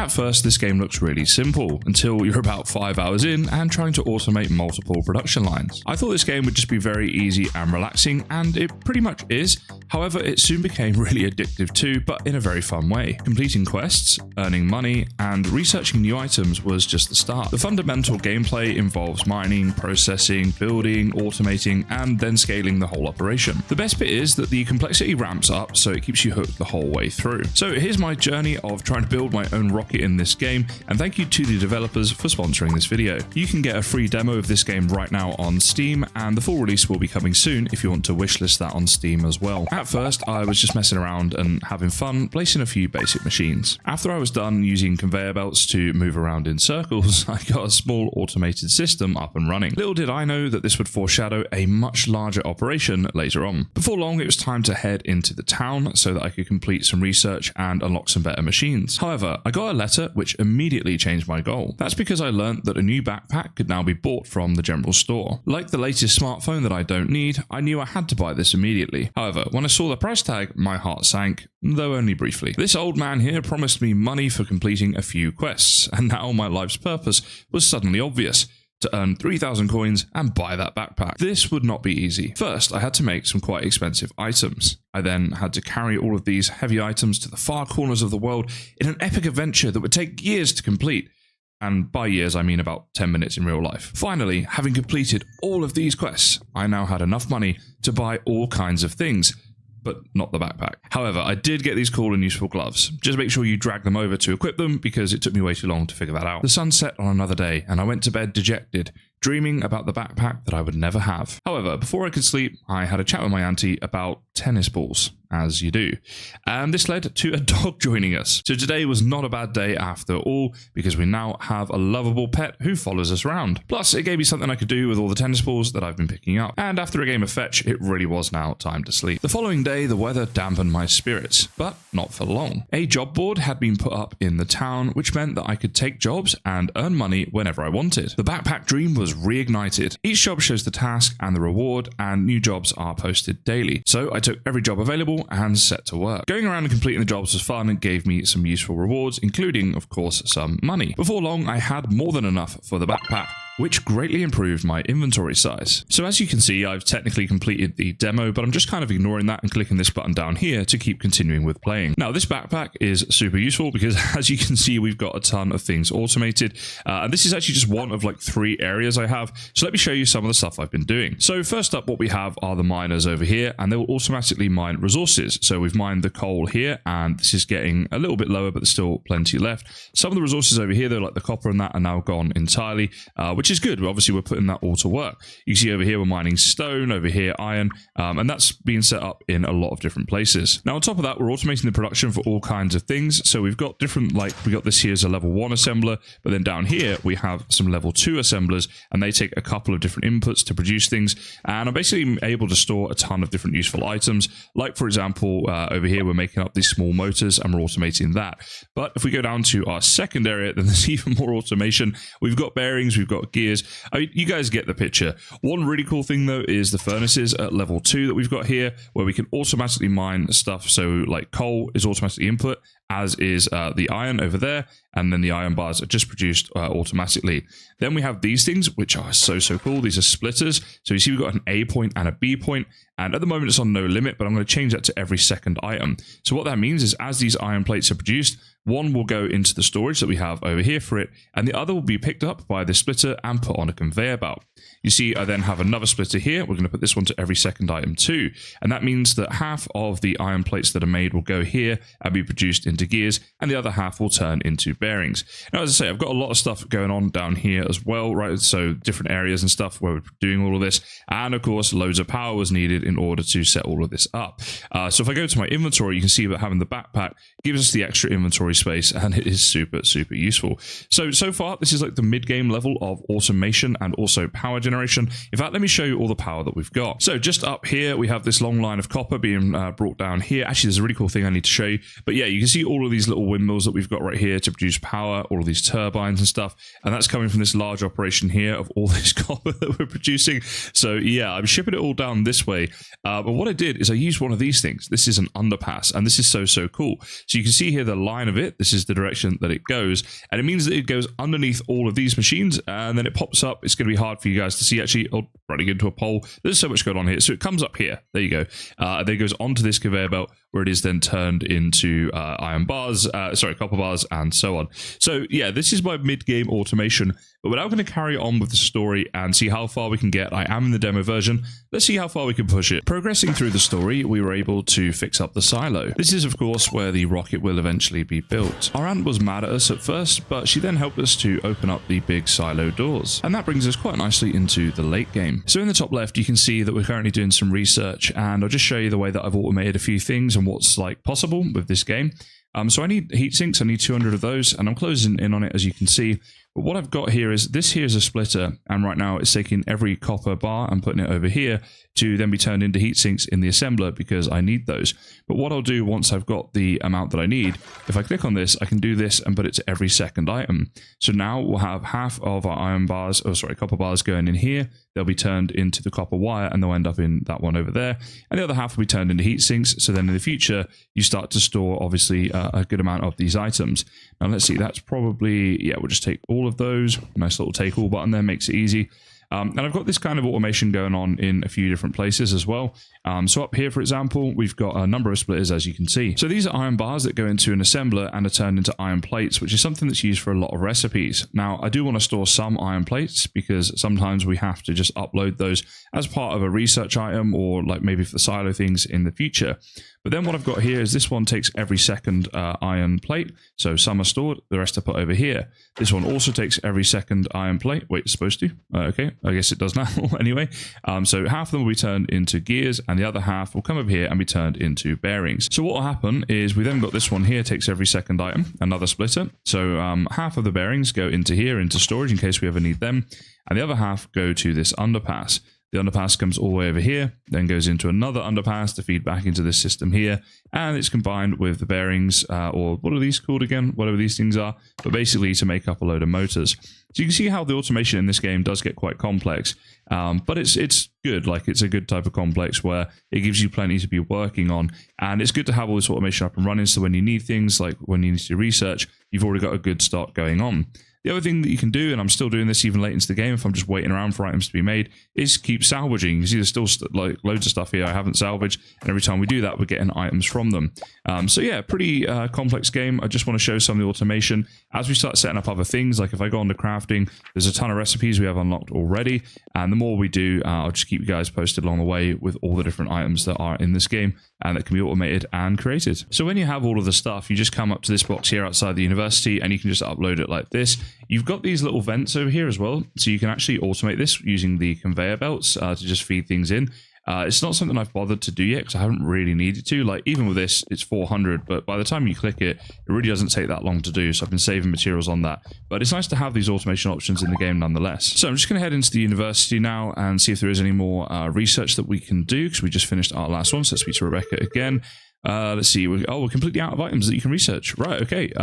At first, this game looks really simple, until you're about 5 hours in and trying to automate multiple production lines. I thought this game would just be very easy and relaxing, and it pretty much is. However, it soon became really addictive too, but in a very fun way. Completing quests, earning money, and researching new items was just the start. The fundamental gameplay involves mining, processing, building, automating, and then scaling the whole operation. The best bit is that the complexity ramps up, so it keeps you hooked the whole way through. So here's my journey of trying to build my own rocket in this game, and thank you to the developers for sponsoring this video. You can get a free demo of this game right now on Steam, and the full release will be coming soon if you want to wishlist that on Steam as well. At first, I was just messing around and having fun, placing a few basic machines. After I was done using conveyor belts to move around in circles, I got a small automated system up and running. Little did I know that this would foreshadow a much larger operation later on. Before long, it was time to head into the town so that I could complete some research and unlock some better machines. However, I got a letter which immediately changed my goal. That's because I learned that a new backpack could now be bought from the general store. Like the latest smartphone that I don't need, I knew I had to buy this immediately. However, when I saw the price tag, my heart sank, though only briefly. This old man here promised me money for completing a few quests, and now my life's purpose was suddenly obvious: to earn 3,000 coins and buy that backpack. This would not be easy. First, I had to make some quite expensive items. I then had to carry all of these heavy items to the far corners of the world in an epic adventure that would take years to complete. And by years, I mean about 10 minutes in real life. Finally, having completed all of these quests, I now had enough money to buy all kinds of things, but not the backpack. However, I did get these cool and useful gloves. Just make sure you drag them over to equip them, because it took me way too long to figure that out. The sun set on another day, and I went to bed dejected, dreaming about the backpack that I would never have. However, before I could sleep, I had a chat with my auntie about tennis balls, as you do. And this led to a dog joining us. So today was not a bad day after all, because we now have a lovable pet who follows us around. Plus, it gave me something I could do with all the tennis balls that I've been picking up. And after a game of fetch, it really was now time to sleep. The following day, the weather dampened my spirits, but not for long. A job board had been put up in the town, which meant that I could take jobs and earn money whenever I wanted. The backpack dream was reignited. Each job shows the task and the reward, and new jobs are posted daily. So I took every job available and set to work. Going around and completing the jobs was fun and gave me some useful rewards, including, of course, some money. Before long, I had more than enough for the backpack, which greatly improved my inventory size. So as you can see, I've technically completed the demo, but I'm just kind of ignoring that and clicking this button down here to keep continuing with playing. Now, this backpack is super useful because, as you can see, we've got a ton of things automated. And this is actually just one of like 3 areas I have. So let me show you some of the stuff I've been doing. So first up, what we have are the miners over here, and they will automatically mine resources. So we've mined the coal here, and this is getting a little bit lower, but there's still plenty left. Some of the resources over here, though, like the copper and that, are now gone entirely, which is good. Obviously, we're putting that all to work. You can see over here, we're mining stone, over here, iron, and that's being set up in a lot of different places. Now, on top of that, we're automating the production for all kinds of things. So we've got different, like, we got this here as a level 1 assembler, but then down here, we have some level 2 assemblers, and they take a couple of different inputs to produce things. And I'm basically able to store a ton of different useful items. Like, for example, over here, we're making up these small motors, and we're automating that. But if we go down to our second area, then there's even more automation. We've got bearings, we've got gears. I mean, you guys get the picture. One really cool thing, though, is the furnaces at level 2 that we've got here, where we can automatically mine stuff. So, like, coal is automatically input, as is the iron over there, and then the iron bars are just produced automatically. Then we have these things, which are so cool. These are splitters. So you see we've got an A point and a B point, and at the moment it's on no limit, but I'm going to change that to every second item. So what that means is, as these iron plates are produced, one will go into the storage that we have over here for it, and the other will be picked up by the splitter and put on a conveyor belt. You see, I then have another splitter here. We're going to put this one to every second item too, and that means that half of the iron plates that are made will go here and be produced into gears, and the other half will turn into bearings. Now, as I say, I've got a lot of stuff going on down here as well, right? So different areas and stuff where we're doing all of this, and of course, loads of power was needed in order to set all of this up. So if I go to my inventory, you can see that having the backpack gives us the extra inventory space, and it is super useful. So far, this is like the mid-game level of automation and also power generation. In fact, let me show you all the power that we've got. So just up here, we have this long line of copper being brought down here. Actually, there's a really cool thing I need to show you. But yeah, you can see all of these little windmills that we've got right here to produce power, all of these turbines and stuff. And that's coming from this large operation here of all this copper that we're producing. So yeah, I'm shipping it all down this way. But what I did is I used one of these things. This is an underpass, and this is so cool. So you can see here the line of it it, this is the direction that it goes. And it means that it goes underneath all of these machines, and then it pops up. It's going to be hard for you guys to see, actually. Oh, running into a pole. There's so much going on here. So it comes up here. There you go. Then it goes onto this conveyor belt, where it is then turned into iron bars, copper bars, and so on. So yeah, this is my mid-game automation, but we're now going to carry on with the story and see how far we can get. I am in the demo version. Let's see how far we can push it. Progressing through the story, we were able to fix up the silo. This is, of course, where the rocket will eventually be built. Our aunt was mad at us at first, but she then helped us to open up the big silo doors. And that brings us quite nicely into the late game. So in the top left, you can see that we're currently doing some research, and I'll just show you the way that I've automated a few things and what's like possible with this game. So I need heat sinks. I need 200 of those, and I'm closing in on it, as you can see. But what I've got here is this here is a splitter, and right now it's taking every copper bar and putting it over here to then be turned into heat sinks in the assembler, because I need those. But what I'll do once I've got the amount that I need, if I click on this, I can do this and put it to every second item. So now we'll have half of our copper bars going in here. They'll be turned into the copper wire, and they'll end up in that one over there. And the other half will be turned into heat sinks. So then in the future, you start to store, obviously, a good amount of these items. Now let's see, that's probably, yeah, we'll just take all of those. Nice little take all button there, makes it easy. And I've got this kind of automation going on in a few different places as well. So up here, for example, we've got a number of splitters, as you can see. So these are iron bars that go into an assembler and are turned into iron plates, which is something that's used for a lot of recipes. Now, I do want to store some iron plates, because sometimes we have to just upload those as part of a research item, or like maybe for the silo things in the future. But then what I've got here is this one takes every second iron plate. So some are stored, the rest are put over here. This one also takes every second iron plate. Wait, it's supposed to? Okay, I guess it does now. Anyway, so half of them will be turned into gears, and the other half will come over here and be turned into bearings. So what will happen is we then got this one here, takes every second item, another splitter. So half of the bearings go into here, into storage in case we ever need them. And the other half go to this underpass. The underpass comes all the way over here, then goes into another underpass to feed back into this system here, and it's combined with the bearings, or what are these called again? Whatever these things are, but basically to make up a load of motors. So you can see how the automation in this game does get quite complex, but it's good. Like, it's a good type of complex where it gives you plenty to be working on, and it's good to have all this automation up and running, so when you need things, like when you need to do research, you've already got a good start going on. The other thing that you can do, and I'm still doing this even late into the game if I'm just waiting around for items to be made, is keep salvaging. You see there's still like loads of stuff here I haven't salvaged, and every time we do that, we're getting items from them. So yeah, pretty complex game. I just want to show some of the automation. As we start setting up other things, like if I go on to crafting, there's a ton of recipes we have unlocked already, and the more we do, I'll just keep you guys posted along the way with all the different items that are in this game and that can be automated and created. So when you have all of the stuff, you just come up to this box here outside the university, and you can just upload it like this. You've got these little vents over here as well, so you can actually automate this using the conveyor belts to just feed things in. It's not something I've bothered to do yet because I haven't really needed to. Like, even with this, it's 400, but by the time you click it, it really doesn't take that long to do, so I've been saving materials on that. But it's nice to have these automation options in the game nonetheless. So I'm just going to head into the university now and see if there is any more research that we can do, because we just finished our last one, so let's speak to Rebecca again. Let's see. We're completely out of items that you can research. Right, okay.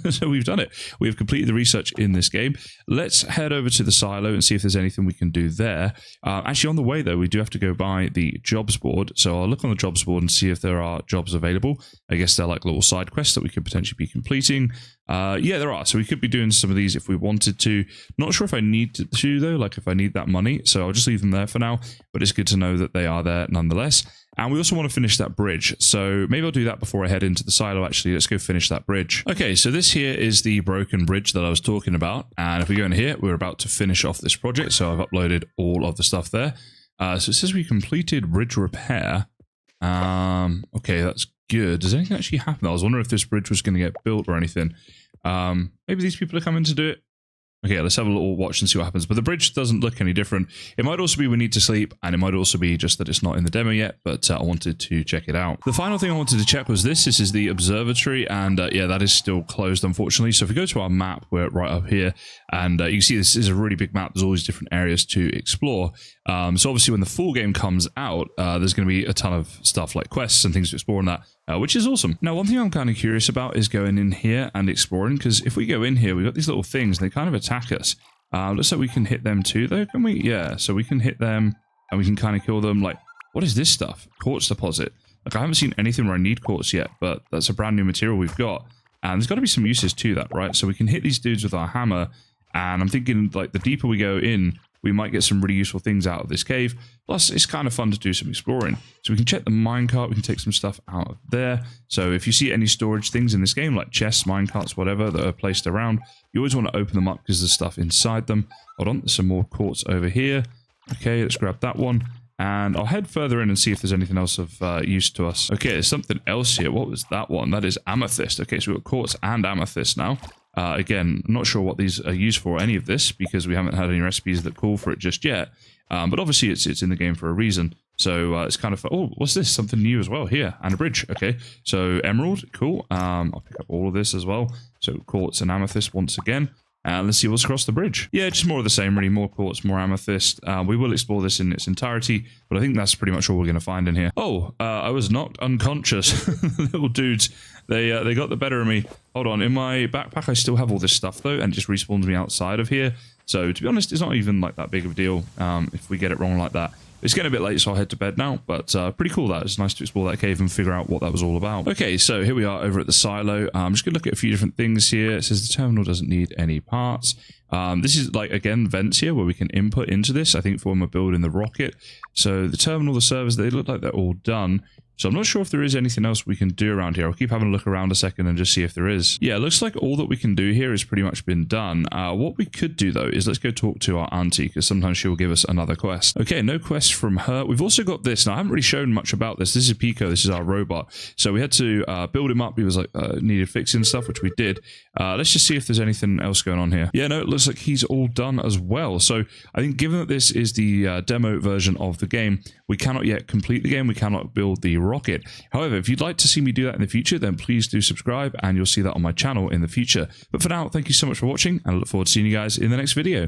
So we've done it. We have completed the research in this game. Let's head over to the silo and see if there's anything we can do there. Actually, on the way, though, we do have to go by the jobs board. So I'll look on the jobs board and see if there are jobs available. I guess they're like little side quests that we could potentially be completing. Yeah, there are. So we could be doing some of these if we wanted to. Not sure if I need to, though, like if I need that money. So I'll just leave them there for now. But it's good to know that they are there nonetheless. And we also want to finish that bridge. So maybe I'll do that before I head into the silo, actually. Let's go finish that bridge. Okay, so this here is the broken bridge that I was talking about. And if we go in here, we're about to finish off this project. So I've uploaded all of the stuff there. So it says we completed bridge repair. Okay, that's good. Does anything actually happen? I was wondering if this bridge was going to get built or anything. Maybe these people are coming to do it. Okay, let's have a little watch and see what happens. But the bridge doesn't look any different. It might also be we need to sleep, and it might also be just that it's not in the demo yet, but I wanted to check it out. The final thing I wanted to check was this. This is the observatory, and yeah, that is still closed, unfortunately. So if we go to our map, we're right up here, and you can see this is a really big map. There's all these different areas to explore. So obviously when the full game comes out, there's going to be a ton of stuff like quests and things to explore and that, which is awesome. Now, one thing I'm kind of curious about is going in here and exploring, because if we go in here, we've got these little things, and they kind of attack us. Looks like we can hit them too, though, can we? Yeah, so we can hit them, and we can kind of kill them. Like, what is this stuff? Quartz deposit. Like, I haven't seen anything where I need quartz yet, but that's a brand new material we've got. And there's got to be some uses to that, right? So we can hit these dudes with our hammer, and I'm thinking like the deeper we go in, we might get some really useful things out of this cave. Plus, it's kind of fun to do some exploring. So we can check the minecart, we can take some stuff out of there. So if you see any storage things in this game, like chests, minecarts, whatever, that are placed around, you always want to open them up because there's stuff inside them. Hold on, there's some more quartz over here. Okay, let's grab that one. And I'll head further in and see if there's anything else of use to us. Okay, there's something else here. What was that one? That is amethyst. Okay, so we've got quartz and amethyst now. Again, I'm not sure what these are used for, any of this, because we haven't had any recipes that call for it just yet. But obviously it's in the game for a reason. So it's kind of, oh, what's this? Something new as well here. And a bridge. Okay, so emerald, cool. I'll pick up all of this as well. So quartz and amethyst once again. And let's see what's across the bridge. Yeah, just more of the same, really. More quartz, more amethyst. We will explore this in its entirety, but I think that's pretty much all we're going to find in here. Oh, I was knocked unconscious. Little dudes, they got the better of me. Hold on, in my backpack I still have all this stuff though, and it just respawns me outside of here. So to be honest, it's not even like that big of a deal if we get it wrong like that. It's getting a bit late, so I'll head to bed now, but pretty cool that. It's nice to explore that cave and figure out what that was all about. Okay, so here we are over at the silo. I'm just going to look at a few different things here. It says the terminal doesn't need any parts. This is like, again, vents here where we can input into this, I think, for when we're building the rocket. So the terminal, the servers, they look like they're all done. So I'm not sure if there is anything else we can do around here. I'll keep having a look around a second and just see if there is. Yeah, it looks like all that we can do here has pretty much been done. What we could do, though, is let's go talk to our auntie, because sometimes she will give us another quest. Okay, no quest from her. We've also got this. Now, I haven't really shown much about this. This is Pico. This is our robot. So we had to build him up. He was like needed fixing stuff, which we did. Let's just see if there's anything else going on here. Yeah, no, it looks like he's all done as well. So I think given that this is the demo version of the game, we cannot yet complete the game. We cannot build the rocket. However, if you'd like to see me do that in the future, then please do subscribe and you'll see that on my channel in the future. But for now, thank you so much for watching and I look forward to seeing you guys in the next video.